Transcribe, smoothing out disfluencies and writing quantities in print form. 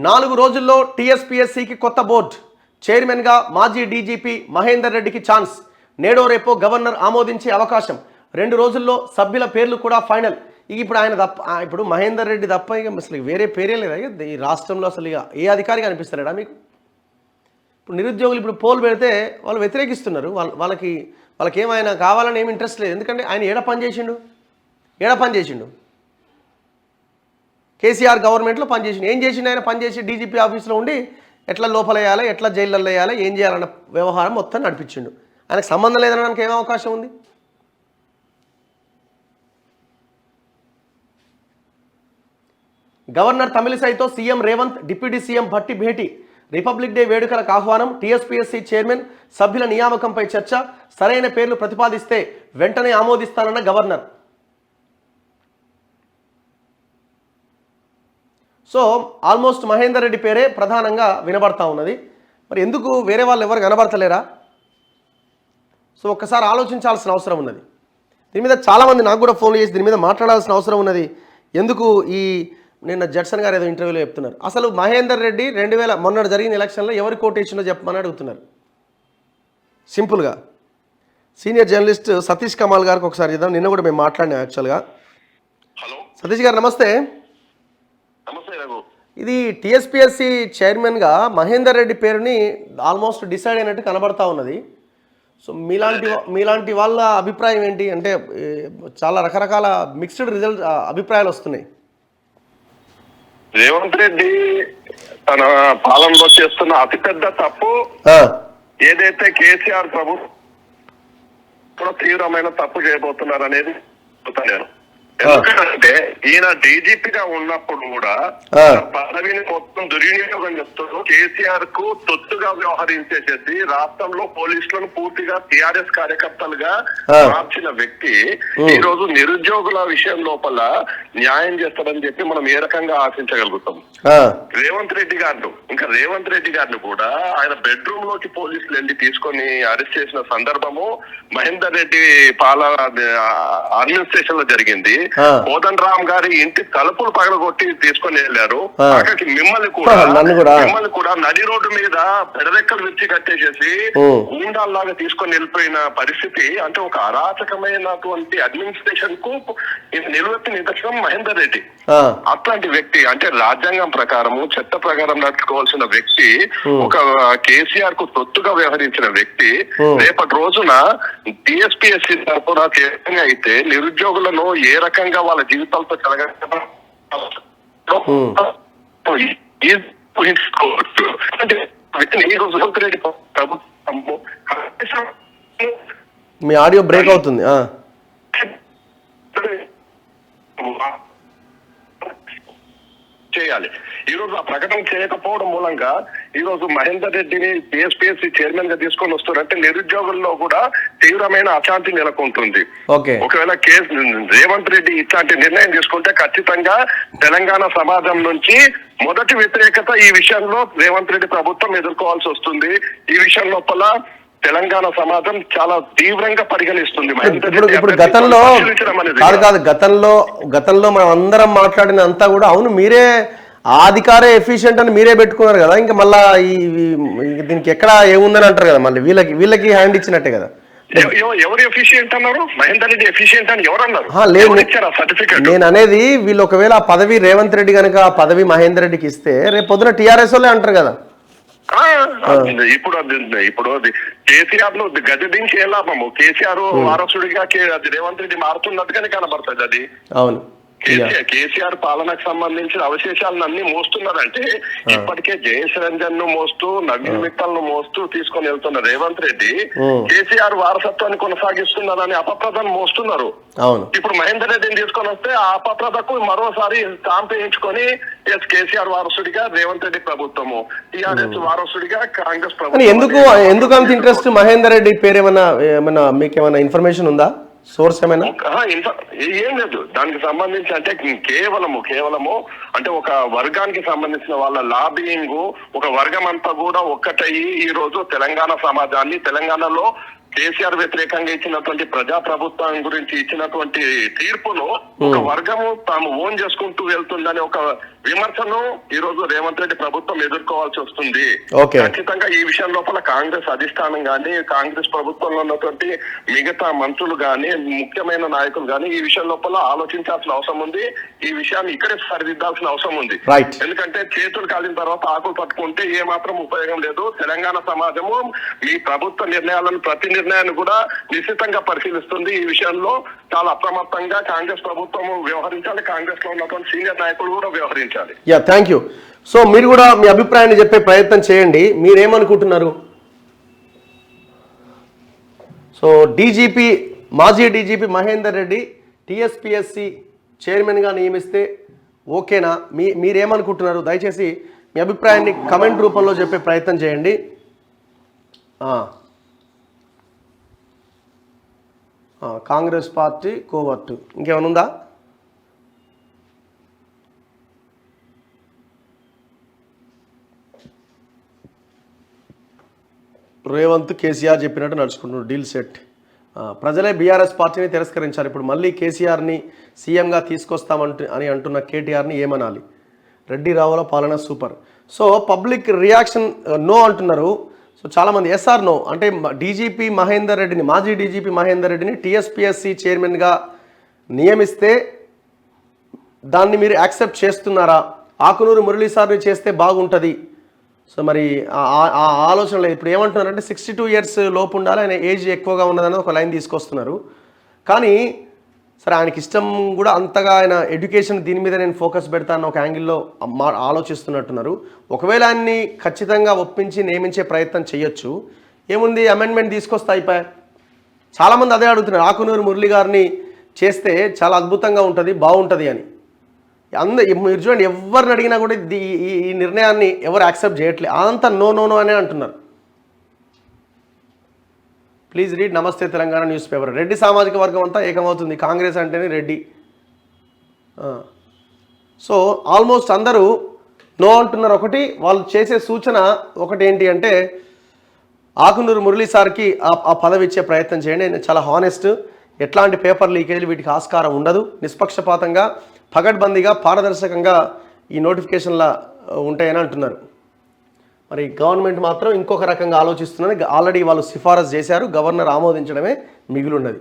4 రోజుల్లో టీఎస్పీఎస్సీకి కొత్త బోర్డు. చైర్మన్గా మాజీ డీజీపీ మహేందర్ రెడ్డికి ఛాన్స్. నేడో రేపో గవర్నర్ ఆమోదించే అవకాశం. 2 రోజుల్లో సభ్యుల పేర్లు కూడా ఫైనల్. ఇప్పుడు ఆయన తప్ప, ఇప్పుడు మహేందర్ రెడ్డి తప్ప ఇక అసలు వేరే పేరే లేదా ఈ రాష్ట్రంలో? అసలు ఇక ఏ అధికారి కనిపిస్తాడా మీకు? ఇప్పుడు నిరుద్యోగులు ఇప్పుడు పోల్ పెడితే వాళ్ళు వ్యతిరేకిస్తున్నారు. వాళ్ళకి ఏమైనా కావాలని ఏమి ఇంట్రెస్ట్ లేదు. ఎందుకంటే ఆయన ఏడ పని చేసిండు కేసీఆర్ గవర్నమెంట్లో పనిచేసిండు. ఏం చేసిండు ఆయన? పనిచేసి డీజీపీ ఆఫీస్లో ఉండి ఎట్లా లోపల వేయాలి, ఎట్లా జైళ్ళల్లో వేయాలి, ఏం చేయాలన్న వ్యవహారం మొత్తం నడిపించిండు. ఆయనకు సంబంధం లేదనడానికి ఏం అవకాశం ఉంది? గవర్నర్ తమిళిసైతో CM Revanth, deputy CM Bhatti భేటీ. రిపబ్లిక్ డే వేడుకలకు ఆహ్వానం. టీఎస్పీఎస్సీ చైర్మన్, సభ్యుల నియామకంపై చర్చ. సరైన పేర్లు ప్రతిపాదిస్తే వెంటనే ఆమోదిస్తానన్న governor. So almost Mahender Reddy పేరే ప్రధానంగా వినబడతా ఉన్నది. మరి ఎందుకు వేరే వాళ్ళు ఎవరు కనబడతలేరా? సో ఒక్కసారి ఆలోచించాల్సిన అవసరం ఉన్నది. దీని మీద చాలామంది నాకు కూడా ఫోన్ చేసి దీని మీద మాట్లాడాల్సిన అవసరం ఉన్నది. ఎందుకు ఈ నిన్న జడ్సన్ గారు ఏదో ఇంటర్వ్యూలో చెప్తున్నారు, అసలు మహేందర్ రెడ్డి మొన్న జరిగిన ఎలక్షన్లో ఎవరి కోటేషన్లో చెప్పమని అడుగుతున్నారు. సింపుల్గా సీనియర్ జర్నలిస్ట్ సతీష్ కమాల్ గారికి ఒకసారి చేద్దాం. నిన్న కూడా మేము మాట్లాడినాం యాక్చువల్గా. హలో సతీష్ గారు నమస్తే. నమస్తే రఘు. ఇది టీఎస్పీఎస్సీ చైర్మన్గా మహేందర్ రెడ్డి పేరుని ఆల్మోస్ట్ డిసైడ్ అయినట్టు కనబడతా ఉన్నది. సో మీలాంటి వాళ్ళ అభిప్రాయం ఏంటి? అంటే చాలా రకరకాల మిక్స్డ్ రిజల్ట్ అభిప్రాయాలు వస్తున్నాయి. రేవంత్ రెడ్డి తన పాలనలో చేస్తున్న అతిపెద్ద తప్పు ఏదైతే కేసీఆర్ ప్రభుత్వం తీవ్రమైన తప్పు చేయబోతున్నారు అనేది నేను. ఎందుకంటే ఈయన డీజీపీగా ఉన్నప్పుడు కూడా పదవిని మొత్తం దుర్వినియోగం చేస్తూ కేసీఆర్ కు తొత్తుగా వ్యవహరించేసేసి రాష్ట్రంలో పోలీసులను పూర్తిగా టీఆర్ఎస్ కార్యకర్తలుగా మార్చిన వ్యక్తి ఈ రోజు నిరుద్యోగుల విషయం లోపల న్యాయం చేస్తాడని చెప్పి మనం ఏ రకంగా ఆశించగలుగుతాం? రేవంత్ రెడ్డి గారిని కూడా ఆయన బెడ్రూమ్ లోకి పోలీసులు వెళ్ళి తీసుకొని అరెస్ట్ చేసిన సందర్భము మహేందర్ రెడ్డి అడ్మినిస్ట్రేషన్ లో జరిగింది. కోదండ రామ్ గారి ఇంటి తలుపులు పగలగొట్టి తీసుకొని వెళ్ళారు. అక్కడికి మిమ్మల్ని కూడా నడి రోడ్డు మీద పెడరెక్కలు విచ్చి కట్టేసేసి గూండాల్లాగా తీసుకొని వెళ్ళిపోయిన పరిస్థితి. అంటే ఒక అరాచకమైనటువంటి అడ్మినిస్ట్రేషన్ కు నిలువెత్తి నిదర్శనం మహేందర్ రెడ్డి. అట్లాంటి వ్యక్తి, అంటే రాజ్యాంగం ప్రకారము చట్ట ప్రకారం నడుచుకోవాల్సిన వ్యక్తి, ఒక కేసీఆర్ కు తొత్తుగా వ్యవహరించిన వ్యక్తి రేపటి రోజున టీఎస్పీఎస్సీ తరఫున అయితే నిరుద్యోగులను ఏ రకంగా వాళ్ళ జీవితాలతో మీ ఆడియో బ్రేక్ అవుతుంది. చేయాలి. ఈ రోజు ఆ ప్రకటన చేయకపోవడం మూలంగా ఈ రోజు మహేందర్ రెడ్డిని టీఎస్పీఎస్సీ చైర్మన్ గా తీసుకొని వస్తారంటే నిరుద్యోగుల్లో కూడా తీవ్రమైన అశాంతి నెలకొంటుంది. ఒకవేళ రేవంత్ రెడ్డి ఇట్లాంటి నిర్ణయం తీసుకుంటే ఖచ్చితంగా తెలంగాణ సమాజం నుంచి మొదటి వ్యతిరేకత ఈ విషయంలో రేవంత్ రెడ్డి ప్రభుత్వం ఎదుర్కోవాల్సి వస్తుంది. ఈ విషయం లోపల తెలంగాణ సమాజం చాలా తీవ్రంగా పరిగణిస్తుంది. ఇప్పుడు గతంలో మనం అందరం మాట్లాడిన అంతా కూడా అవును మీరే ఆ అధికారే ఎఫిషియెంట్ అని మీరే పెట్టుకున్నారు కదా, ఇంకా మళ్ళా దీనికి ఎక్కడ ఏముందని అంటారు కదా, మళ్ళీ వీళ్ళకి హ్యాండ్ ఇచ్చినట్టే కదా. ఎవరు ఎఫిషియెంట్ అన్నారు? మహేందర్ రెడ్డి ఎఫిషియెంట్ అని ఎవరు అన్నారు? నేను అనేది వీళ్ళు ఒకవేళ ఆ పదవి రేవంత్ రెడ్డి కనుక ఆ పదవి మహేందర్ రెడ్డికి ఇస్తే రేపు పొద్దున టీఆర్ఎస్ వాళ్ళే అంటారు కదా. ఇప్పుడు కేసీఆర్ ను గది దించి ఏ లాభము? కేసీఆర్ వారసుడిగా రేవంత్ రెడ్డి మారుతున్నట్టుగానే కనబడుతుంది అది. అవును, కేసీఆర్ పాలనకు సంబంధించిన అవశేషాలను అన్ని మోస్తున్నారంటే ఇప్పటికే జయేష్ రంజన్ ను మోస్తూ నవీన్ మిత్తల్ ను మోస్తూ తీసుకొని వెళ్తున్న రేవంత్ రెడ్డి కేసీఆర్ వారసత్వాన్ని కొనసాగిస్తున్నారని అపప్రదను మోస్తున్నారు. ఇప్పుడు మహేందర్ రెడ్డిని తీసుకొని వస్తే ఆ అపప్రదకు మరోసారి స్టాంప్ వేయించుకొని కేసీఆర్ వారసుడిగా రేవంత్ రెడ్డి ప్రభుత్వము, టీఆర్ఎస్ వారసుడిగా కాంగ్రెస్ ప్రభుత్వం. ఎందుకు అంత ఇంట్రెస్ట్ మహేందర్ రెడ్డి పేరు? ఏమైనా మీకు ఏమైనా ఇన్ఫర్మేషన్ ఉందా? సోర్స్ ఏమైనా? ఏం లేదు దానికి సంబంధించి. అంటే కేవలము అంటే ఒక వర్గానికి సంబంధించిన వాళ్ళ లాబియింగ్, ఒక వర్గం అంతా కూడా ఒక్కటయ్యి ఈ రోజు తెలంగాణ సమాజాన్ని, తెలంగాణలో కేసీఆర్ వ్యతిరేకంగా ఇచ్చినటువంటి ప్రజాప్రభుత్వం గురించి ఇచ్చినటువంటి తీర్పును ఒక వర్గము తాము ఓన్ చేసుకుంటూ వెళ్తుందని ఒక విమర్శను ఈ రోజు రేవంత్ రెడ్డి ప్రభుత్వం ఎదుర్కోవాల్సి వస్తుంది. ఓకే. ఖచ్చితంగా ఈ విషయం లోపల కాంగ్రెస్ అధిష్టానం గానీ, కాంగ్రెస్ ప్రభుత్వంలో ఉన్నటువంటి మిగతా మంత్రులు గానీ, ముఖ్యమైన నాయకులు గానీ ఈ విషయం లోపల ఆలోచించాల్సిన అవసరం ఉంది. ఈ విషయాన్ని ఇక్కడే సరిదిద్దాల్సిన అవసరం ఉంది. ఎందుకంటే చేతులు కాలిన తర్వాత ఆకులు పట్టుకుంటే ఏ మాత్రం ఉపయోగం లేదు. తెలంగాణ సమాజము మీ ప్రభుత్వ నిర్ణయాలను, ప్రతి నిర్ణయాన్ని కూడా నిశ్చితంగా పరిశీలిస్తుంది. ఈ విషయంలో చాలా అప్రమత్తంగా కాంగ్రెస్ ప్రభుత్వం వ్యవహరించాలి. కాంగ్రెస్ లో ఉన్నటువంటి సీనియర్ నాయకులు కూడా వ్యవహరించాలి. Thank you. సో మీరు కూడా మీ అభిప్రాయాన్ని చెప్పే ప్రయత్నం చేయండి. మీరేమనుకుంటున్నారు? సో మాజీ డీజీపీ మహేందర్ రెడ్డి టీఎస్పీఎస్సీ చైర్మన్గా నియమిస్తే ఓకేనా? మీరేమనుకుంటున్నారు? దయచేసి మీ అభిప్రాయాన్ని కమెంట్ రూపంలో చెప్పే ప్రయత్నం చేయండి. కాంగ్రెస్ పార్టీ కోవర్టు ఇంకేమైనా ఉందా? రేవంత్ కేసీఆర్ చెప్పినట్టు నడుచుకుంటున్నారు, డీల్ సెట్. ప్రజలే బీఆర్ఎస్ పార్టీని తిరస్కరించారు. ఇప్పుడు మళ్ళీ కేసీఆర్ని సీఎంగా అని అంటున్న కేటీఆర్ని ఏమనాలి? రెడ్డి రావుల పాలన super. So public reaction no అంటున్నారు. సో చాలామంది ఎస్ఆర్ నో అంటే మాజీ డీజీపీ మహేందర్ రెడ్డిని టీఎస్పీఎస్సీ చైర్మన్గా నియమిస్తే దాన్ని మీరు యాక్సెప్ట్ చేస్తున్నారా? ఆకునూరు మురళీ సార్ని చేస్తే బాగుంటుంది. సో మరి ఆ ఆలోచనలో ఇప్పుడు ఏమంటున్నారంటే 62 years లోపు ఉండాలి, ఆయన ఏజ్ ఎక్కువగా ఉన్నదని ఒక లైన్ తీసుకొస్తున్నారు. కానీ సరే ఆయనకి ఇష్టం కూడా అంతగా ఆయన ఎడ్యుకేషన్ దీని మీద నేను ఫోకస్ పెడతాను ఒక యాంగిల్లో ఆలోచిస్తున్నట్టున్నారు. ఒకవేళ ఆయన్ని ఖచ్చితంగా ఒప్పించి నియమించే ప్రయత్నం చేయొచ్చు. ఏముంది, అమెండ్మెంట్ తీసుకొస్తే అయిపోయా. చాలామంది అదే అడుగుతున్నారు, ఆకునూరు మురళి గారిని చేస్తే చాలా అద్భుతంగా ఉంటుంది, బాగుంటుంది అని. మీరు చూడండి, ఎవరిని అడిగినా కూడా ఈ నిర్ణయాన్ని ఎవరు యాక్సెప్ట్ చేయట్లేదు. అంతా నో నో నో అనే అంటున్నారు. ప్లీజ్ రీడ్ నమస్తే తెలంగాణ న్యూస్ పేపర్. రెడ్డి సామాజిక వర్గం అంతా ఏకమవుతుంది, కాంగ్రెస్ అంటేనే రెడ్డి. సో ఆల్మోస్ట్ అందరూ నో అంటున్నారు. ఒకటి వాళ్ళు చేసే సూచన ఒకటి ఏంటి అంటే ఆకునూరు మురళీ సార్కి ఆ పదవి ఇచ్చే ప్రయత్నం చేయండి. చాలా హానెస్ట్, ఎట్లాంటి పేపర్ లీకేజీలు వీటికి ఆస్కారం ఉండదు. నిష్పక్షపాతంగా, పగడ్బందీగా, పారదర్శకంగా ఈ నోటిఫికేషన్ల ఉంటాయని అంటున్నారు. మరి గవర్నమెంట్ మాత్రం ఇంకొక రకంగా ఆలోచిస్తున్నది. ఆల్రెడీ వాళ్ళు సిఫారసు చేశారు, గవర్నర్ ఆమోదించడమే మిగిలి ఉన్నది.